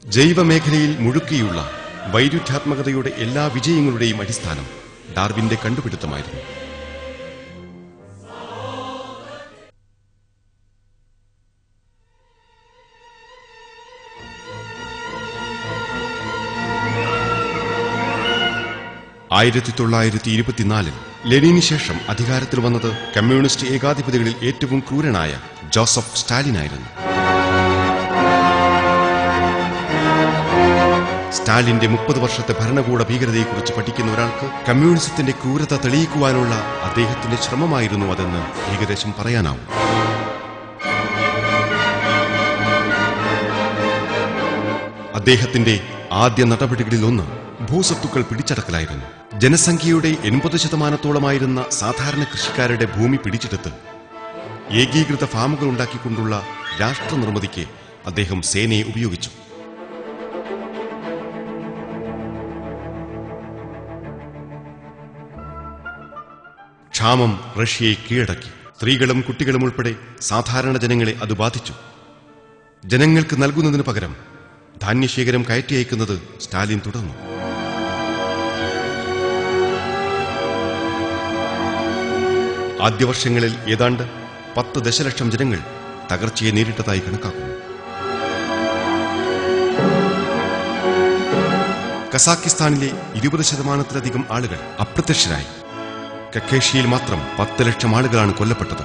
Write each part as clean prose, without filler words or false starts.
ജൈവമേഖലയിൽ മുഴുക്കിയുള്ള വൈരുദ്ധ്യാത്മകതയുടെ എല്ലാ വിജയങ്ങളുടെയും അടിസ്ഥാനം ഡാർവിന്റെ കണ്ടുപിടുത്തമായിരുന്നു. ലെനിന് ശേഷം അധികാരത്തിൽ വന്നത് കമ്മ്യൂണിസ്റ്റ് ഏകാധിപതികളിൽ ഏറ്റവും ക്രൂരനായ ജോസഫ് സ്റ്റാലിനായിരുന്നു. സ്റ്റാലിന്റെ 30 വർഷത്തെ ഭരണകൂട ഭീകരതയെക്കുറിച്ച് പഠിക്കുന്ന ഒരാൾക്ക് കമ്മ്യൂണിസത്തിന്റെ ക്രൂരത തെളിയിക്കുവാനുള്ള അദ്ദേഹത്തിന്റെ ശ്രമമായിരുന്നു അതെന്ന് ഏകദേശം പറയാനാവും. അദ്ദേഹത്തിന്റെ ആദ്യ നടപടികളിലൊന്ന് ഭൂസ്വത്തുക്കൾ പിടിച്ചടക്കലായിരുന്നു. ജനസംഖ്യയുടെ 80% സാധാരണ കൃഷിക്കാരുടെ ഭൂമി പിടിച്ചെടുത്ത് ഏകീകൃത ഫാമുകൾ ഉണ്ടാക്കിക്കൊണ്ടുള്ള രാഷ്ട്രനിർമ്മിതിക്ക് അദ്ദേഹം സേനയെ ഉപയോഗിച്ചു. ക്ഷാമം റഷ്യയെ കീഴടക്കി. സ്ത്രീകളും കുട്ടികളും ഉൾപ്പെടെ സാധാരണ ജനങ്ങളെ അത് ബാധിച്ചു. ജനങ്ങൾക്ക് നൽകുന്നതിന് പകരം ധാന്യശേഖരം കയറ്റി അയക്കുന്നത് സ്റ്റാലിൻ തുടർന്നു. ആദ്യ വർഷങ്ങളിൽ ഏതാണ്ട് 10 ദശലക്ഷം ജനങ്ങൾ തകർച്ചയെ നേരിട്ടതായി കണക്കാക്കുന്നു. കസാക്കിസ്ഥാനിലെ 20% ആളുകൾ അപ്രത്യക്ഷരായി. കക്കേഷ്യയിൽ മാത്രം 10 ലക്ഷം ആളുകളാണ് കൊല്ലപ്പെട്ടത്.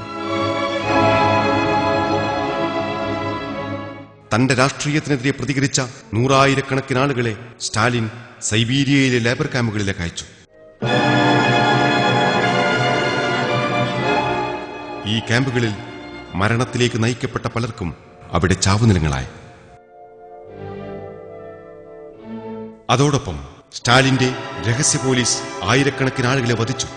തന്റെ രാഷ്ട്രീയത്തിനെതിരെ പ്രതികരിച്ച 100,000 ആളുകളെ സ്റ്റാലിൻ സൈബീരിയയിലെ ലേബർ ക്യാമ്പുകളിലേക്ക് അയച്ചു. ഈ ക്യാമ്പുകളിൽ മരണത്തിലേക്ക് നയിക്കപ്പെട്ട പലർക്കും അവിടെ ചാവുനിലങ്ങളായി. അതോടൊപ്പം സ്റ്റാലിന്റെ രഹസ്യ പോലീസ് ആയിരക്കണക്കിന് ആളുകളെ വധിച്ചു.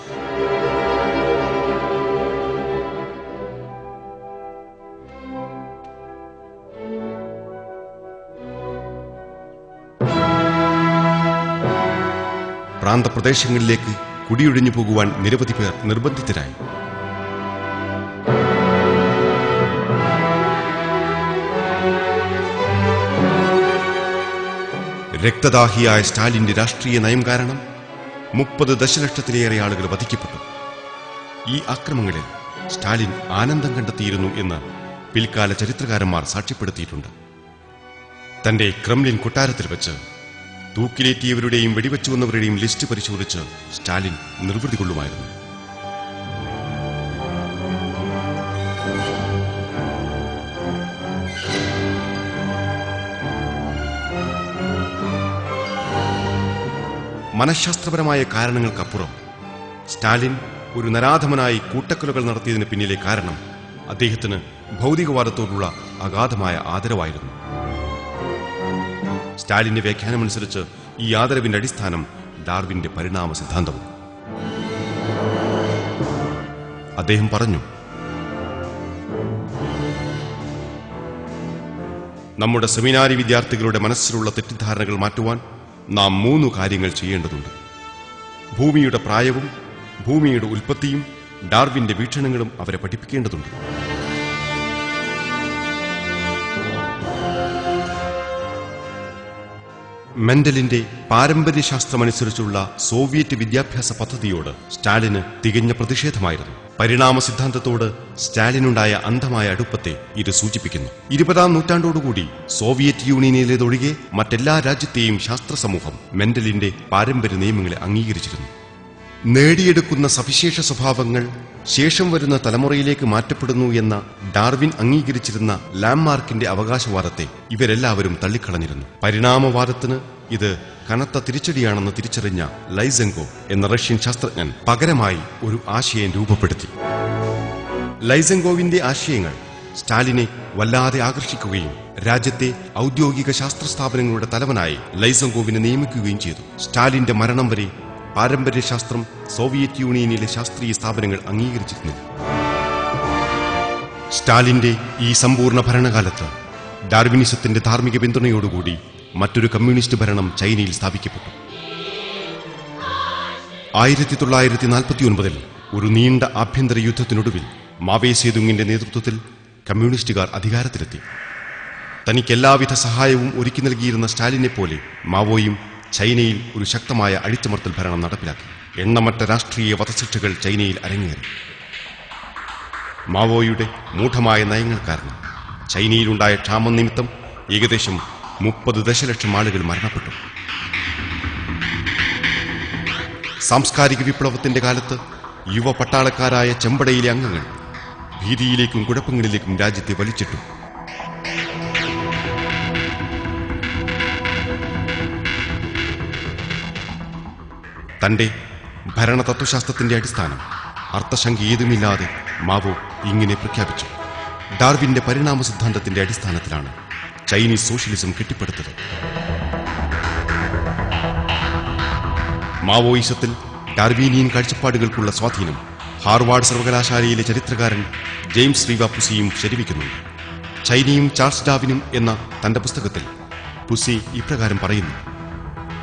പ്രാന്തപ്രദേശങ്ങളിലേക്ക് കുടിയൊഴിഞ്ഞു പോകുവാൻ നിരവധി പേർ നിർബന്ധിതരായി. രക്തദാഹിയായ സ്റ്റാലിന്റെ രാഷ്ട്രീയ നയം കാരണം 30 ദശലക്ഷത്തിലേറെ ആളുകൾ വധിക്കപ്പെട്ടു. ഈ ആക്രമണങ്ങളിൽ സ്റ്റാലിൻ ആനന്ദം കണ്ടെത്തിയിരുന്നു എന്ന് പിൽക്കാല ചരിത്രകാരന്മാർ സാക്ഷ്യപ്പെടുത്തിയിട്ടുണ്ട്. തന്റെ ക്രെംലിൻ കൊട്ടാരത്തിൽ വെച്ച് തൂക്കിലേറ്റിയവരുടെയും വെടിവെച്ചു വന്നവരുടെയും ലിസ്റ്റ് പരിശോധിച്ച് സ്റ്റാലിൻ നിർവൃതി കൊള്ളുമായിരുന്നു. മനഃശാസ്ത്രപരമായ കാരണങ്ങൾക്കപ്പുറം സ്റ്റാലിൻ ഒരു നരാധമനായി കൂട്ടക്കൊലകൾ നടത്തിയതിന് പിന്നിലെ കാരണം അദ്ദേഹത്തിന് ഭൗതികവാദത്തോടുള്ള അഗാധമായ ആദരവായിരുന്നു. സ്റ്റാലിന്റെ വ്യാഖ്യാനമനുസരിച്ച് ഈ ആദരവിന്റെ അടിസ്ഥാനം ഡാർവിന്റെ പരിണാമ സിദ്ധാന്തവും. അദ്ദേഹം പറഞ്ഞു, നമ്മുടെ സെമിനാരി വിദ്യാർത്ഥികളുടെ മനസ്സിലുള്ള തെറ്റിദ്ധാരണകൾ മാറ്റുവാൻ നാം 3 കാര്യങ്ങൾ ചെയ്യേണ്ടതുണ്ട്. ഭൂമിയുടെ പ്രായവും ഭൂമിയുടെ ഉൽപ്പത്തിയും ഡാർവിന്റെ വീക്ഷണങ്ങളും അവരെ പഠിപ്പിക്കേണ്ടതുണ്ട്. മെൻഡലിന്റെ പാരമ്പര്യശാസ്ത്രമനുസരിച്ചുള്ള സോവിയറ്റ് വിദ്യാഭ്യാസ പദ്ധതിയോട് സ്റ്റാലിന് തികഞ്ഞ പ്രതിഷേധമായിരുന്നു. പരിണാമ സിദ്ധാന്തത്തോട് സ്റ്റാലിനുണ്ടായ അന്ധമായ അടുപ്പത്തെ ഇത് സൂചിപ്പിക്കുന്നു. 20-ാം നൂറ്റാണ്ടോടുകൂടി സോവിയറ്റ് യൂണിയനിലേതൊഴികെ മറ്റെല്ലാ രാജ്യത്തെയും ശാസ്ത്ര സമൂഹം മെൻഡലിന്റെ പാരമ്പര്യ നിയമങ്ങളെ അംഗീകരിച്ചിരുന്നു. നേടിയെടുക്കുന്ന സവിശേഷ സ്വഭാവങ്ങൾ ശേഷം വരുന്ന തലമുറയിലേക്ക് മാറ്റപ്പെടുന്നു എന്ന ഡാർവിൻ അംഗീകരിച്ചിരുന്ന ലാംമാർക്കിന്റെ അവകാശവാദത്തെ ഇവരെല്ലാവരും തള്ളിക്കളഞ്ഞിരുന്നു. പരിണാമവാദത്തിന് ഇത് കനത്ത തിരിച്ചടിയാണെന്ന് തിരിച്ചറിഞ്ഞ ലൈസെങ്കോ എന്ന റഷ്യൻ ശാസ്ത്രജ്ഞൻ പകരമായി ഒരു ആശയം രൂപപ്പെടുത്തി. ലൈസെങ്കോവിന്റെ ആശയങ്ങൾ സ്റ്റാലിനെ വല്ലാതെ ആകർഷിക്കുകയും രാജ്യത്തെ ഔദ്യോഗിക ശാസ്ത്ര സ്ഥാപനങ്ങളുടെ തലവനായി ലൈസെങ്കോവിനെ നിയമിക്കുകയും ചെയ്തു. സ്റ്റാലിന്റെ മരണം വരെ പാരമ്പര്യശാസ്ത്രം സോവിയറ്റ് യൂണിയനിലെ ശാസ്ത്രീയ സ്ഥാപനങ്ങൾ അംഗീകരിച്ചിരുന്നില്ല. സ്റ്റാലിന്റെ ഈ സമ്പൂർണ്ണ ഭരണകാലത്ത് ഡാർവിനിസത്തിന്റെ ധാർമ്മിക പിന്തുണയോടുകൂടി മറ്റൊരു കമ്മ്യൂണിസ്റ്റ് ഭരണം ചൈനയിൽ സ്ഥാപിക്കപ്പെട്ടു. 1949 ഒരു നീണ്ട ആഭ്യന്തര യുദ്ധത്തിനൊടുവിൽ മാവേ സേതുങ്ങിന്റെ നേതൃത്വത്തിൽ കമ്മ്യൂണിസ്റ്റുകാർ അധികാരത്തിലെത്തി. തനിക്ക് എല്ലാവിധ സഹായവും ഒരുക്കി നൽകിയിരുന്ന സ്റ്റാലിനെ പോലെ മാവോയും ചൈനയിൽ ഒരു ശക്തമായ അടിച്ചമർത്തൽ ഭരണം നടപ്പിലാക്കി. എണ്ണമറ്റ രാഷ്ട്രീയ വധശിക്ഷകൾ ചൈനയിൽ അരങ്ങേറി. മാവോയുടെ മൂഢമായ നയങ്ങൾ കാരണം ചൈനയിലുണ്ടായ ക്ഷാമം നിമിത്തം ഏകദേശം 30 ദശലക്ഷം ആളുകൾ മരണപ്പെട്ടു. സാംസ്കാരിക വിപ്ലവത്തിന്റെ കാലത്ത് യുവ പട്ടാളക്കാരായ ചെമ്പടയിലെ അംഗങ്ങൾ ഭീതിയിലേക്കും കുഴപ്പങ്ങളിലേക്കും രാജ്യത്തെ വലിച്ചിട്ടു. തന്റെ ഭരണ തത്വശാസ്ത്രത്തിന്റെ അടിസ്ഥാനം അർത്ഥശങ്ക ഏതുമില്ലാതെ മാവോ ഇങ്ങനെ പ്രഖ്യാപിച്ചു. ഡാർവിന്റെ പരിണാമ സിദ്ധാന്തത്തിന്റെ അടിസ്ഥാനത്തിലാണ് ചൈനീസ് സോഷ്യലിസം കെട്ടിപ്പടുത്തത്. മാവോയിസത്തിൽ ഡാർവീനിയൻ കാഴ്ചപ്പാടുകൾക്കുള്ള സ്വാധീനം ഹാർവാർഡ് സർവകലാശാലയിലെ ചരിത്രകാരൻ ജെയിംസ് റീവ പുസിയും ശരിവയ്ക്കുന്നുണ്ട്. ചൈനയും ചാൾസ് ഡാർവിനും എന്ന തന്റെ പുസ്തകത്തിൽ പുസി ഇപ്രകാരം പറയുന്നു: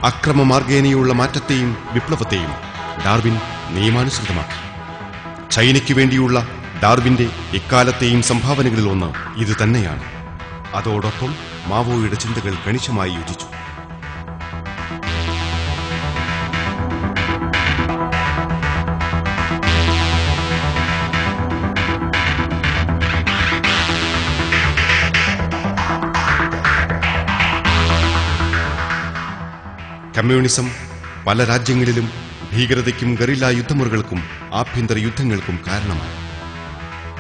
അക്രമമാർഗേനയുള്ള മാറ്റത്തെയും വിപ്ലവത്തെയും ഡാർവിൻ നിയമാനുസൃതമാക്കി. ചൈനയ്ക്ക് വേണ്ടിയുള്ള ഡാർവിന്റെ എക്കാലത്തെയും സംഭാവനകളിൽ ഒന്ന് ഇത് തന്നെയാണ്. അതോടൊപ്പം മാവോയുടെ ചിന്തകൾ കണിശമായി യോജിച്ചു. കമ്മ്യൂണിസം പല രാജ്യങ്ങളിലും ഭീകരതയ്ക്കും ഗറില്ല യുദ്ധമുറകൾക്കും ആഭ്യന്തര യുദ്ധങ്ങൾക്കും കാരണമായി.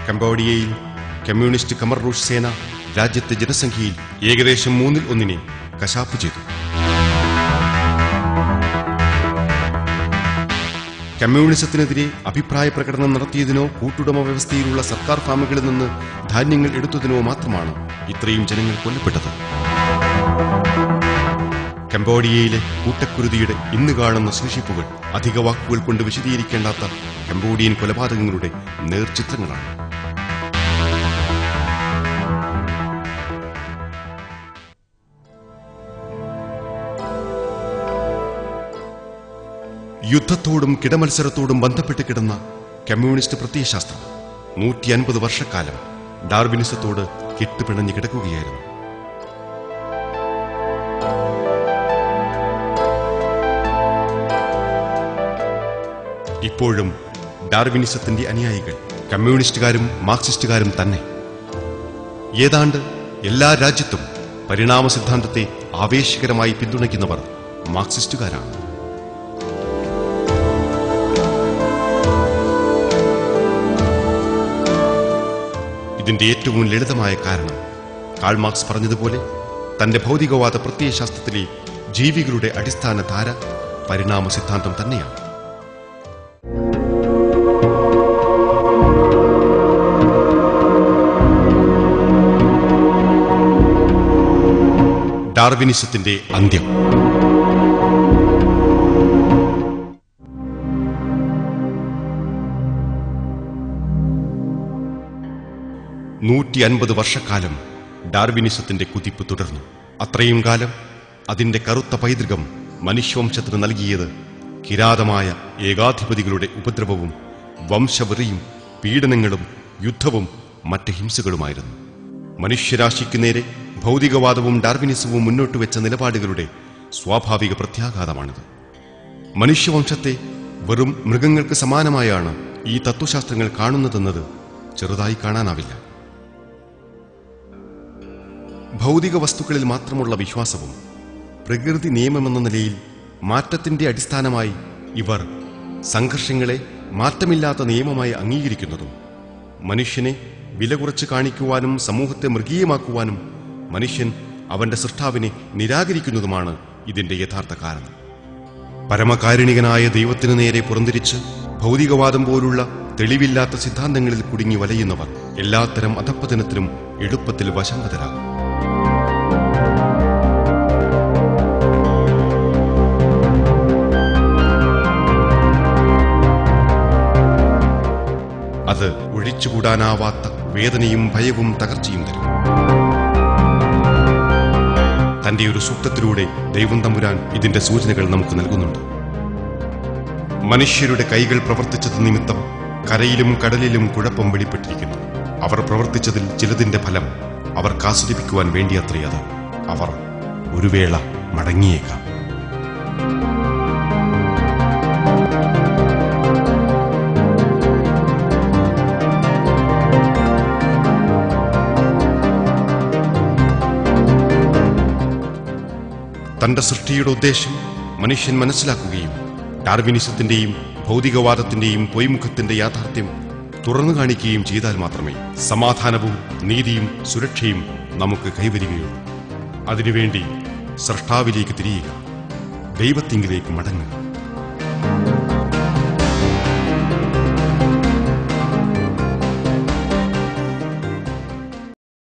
കംബോഡിയയിൽ കമ്മ്യൂണിസ്റ്റ് ഖമർ റൂഷ് സേന രാജ്യത്തെ ജനസംഖ്യയിൽ ഏകദേശം 1/3 കശാപ്പ് ചെയ്തു. കമ്മ്യൂണിസത്തിനെതിരെ അഭിപ്രായ പ്രകടനം നടത്തിയതിനോ കൂട്ടുടമ വ്യവസ്ഥയിലുള്ള സർക്കാർ ഫാമുകളിൽ നിന്ന് ധാന്യങ്ങൾ എടുത്തതിനോ മാത്രമാണ് ഇത്രയും ജനങ്ങൾ കൊല്ലപ്പെട്ടത്. കംബോഡിയയിലെ കൂട്ടക്കുരുതിയുടെ ഇന്ന് കാണുന്ന ശേഷിപ്പുകൾ അധിക വാക്കുകൾ കൊണ്ട് വിശദീകരിക്കേണ്ടാത്ത കംബോഡിയൻ കൊലപാതകങ്ങളുടെ നേർചിത്രങ്ങളാണ്. യുദ്ധത്തോടും കിടമത്സരത്തോടും ബന്ധപ്പെട്ട് കിടന്ന കമ്മ്യൂണിസ്റ്റ് പ്രത്യയശാസ്ത്രം 150 വർഷക്കാലം ഡാർവിനിസത്തോട് കെട്ടുപിണഞ്ഞു കിടക്കുകയായിരുന്നു. ഇപ്പോഴും ഡാർവിനിസത്തിന്റെ അനുയായികൾ കമ്മ്യൂണിസ്റ്റുകാരും മാർക്സിസ്റ്റുകാരും തന്നെ. ഏതാണ്ട് എല്ലാ രാജ്യത്തും പരിണാമ സിദ്ധാന്തത്തെ ആവേശകരമായി പിന്തുണയ്ക്കുന്നവർ മാർക്സിസ്റ്റുകാരാണ്. ഇതിന്റെ ഏറ്റവും ലളിതമായ കാരണം കാൾ മാർക്സ് പറഞ്ഞതുപോലെ തന്റെ ഭൗതികവാദ പ്രത്യയശാസ്ത്രത്തിലെ ജീവികളുടെ അടിസ്ഥാന ധാര പരിണാമ സിദ്ധാന്തം തന്നെയാണ്. ഡാർവിനിസത്തിന്റെ അന്ത്യം. വർഷക്കാലം ഡാർവിനിസത്തിന്റെ കുതിപ്പ് തുടർന്നു. അത്രയും കാലം അതിന്റെ കറുത്ത പൈതൃകം മനുഷ്യവംശത്തിന് നൽകിയത് കിരാതമായ ഏകാധിപതികളുടെ ഉപദ്രവവും വംശവെറിയും പീഡനങ്ങളും യുദ്ധവും മറ്റ് ഹിംസകളുമായിരുന്നു. മനുഷ്യരാശിക്ക് നേരെ ഭൗതികവാദവും ഡാർവിനിസവും മുന്നോട്ടുവെച്ച നിലപാടുകളുടെ സ്വാഭാവിക പ്രത്യാഘാതമാണിത്. മനുഷ്യവംശത്തെ വെറും മൃഗങ്ങൾക്ക് സമാനമായാണ് ഈ തത്വശാസ്ത്രങ്ങൾ കാണുന്നതെന്നത് ചെറുതായി കാണാനാവില്ല. ഭൗതിക വസ്തുക്കളിൽ മാത്രമുള്ള വിശ്വാസവും പ്രകൃതി നിയമമെന്ന നിലയിൽ മാറ്റത്തിന്റെ അടിസ്ഥാനമായി ഇവർ സംഘർഷങ്ങളെ മാറ്റമില്ലാത്ത നിയമമായി അംഗീകരിക്കുന്നതും മനുഷ്യനെ വില കുറച്ച് കാണിക്കുവാനും സമൂഹത്തെ മൃഗീയമാക്കുവാനും മനുഷ്യൻ അവന്റെ സൃഷ്ടാവിനെ നിരാകരിക്കുന്നതുമാണ് ഇതിന്റെ യഥാർത്ഥ കാരണം. പരമകാരുണികനായ ദൈവത്തിനു നേരെ പുറംതിരിച്ച് ഭൗതികവാദം പോലുള്ള തെളിവില്ലാത്ത സിദ്ധാന്തങ്ങളിൽ കുടുങ്ങി വലയുന്നവർ എല്ലാത്തരം അധപ്പതനത്തിനും എളുപ്പത്തിൽ വശംവദരാകും. അത് ഒഴിച്ചുകൂടാനാവാത്ത വേദനയും ഭയവും തകർച്ചയും തരും. തന്റെ ഒരു സൂക്തത്തിലൂടെ ദൈവം തമ്പുരാൻ ഇതിന്റെ സൂചനകൾ നമുക്ക് നൽകുന്നുണ്ട്. മനുഷ്യരുടെ കൈകൾ പ്രവർത്തിച്ചത് നിമിത്തം കരയിലും കടലിലും കുഴപ്പം വെളിപ്പെട്ടിരിക്കുന്നു. അവർ പ്രവർത്തിച്ചതിൽ ചിലതിന്റെ ഫലം അവർക്ക് ആസ്വദിപ്പിക്കുവാൻ വേണ്ടിയത്രേ അത്. അവർ ഒരു വേള മടങ്ങിയേക്കാം. തന്റെ സൃഷ്ടിയുടെ ഉദ്ദേശം മനുഷ്യൻ മനസ്സിലാക്കുകയും ഡാർവിനിസത്തിന്റെയും ഭൗതികവാദത്തിന്റെയും പൊയ്മുഖത്തിന്റെ യാഥാർത്ഥ്യം തുറന്നു കാണിക്കുകയും ചെയ്താൽ മാത്രമേ സമാധാനവും നീതിയും സുരക്ഷയും നമുക്ക് കൈവരികയുള്ളൂ. അതിനുവേണ്ടി സ്രഷ്ടാവിലേക്ക് തിരിയുക, ദൈവത്തിങ്കിലേക്ക് മടങ്ങുക.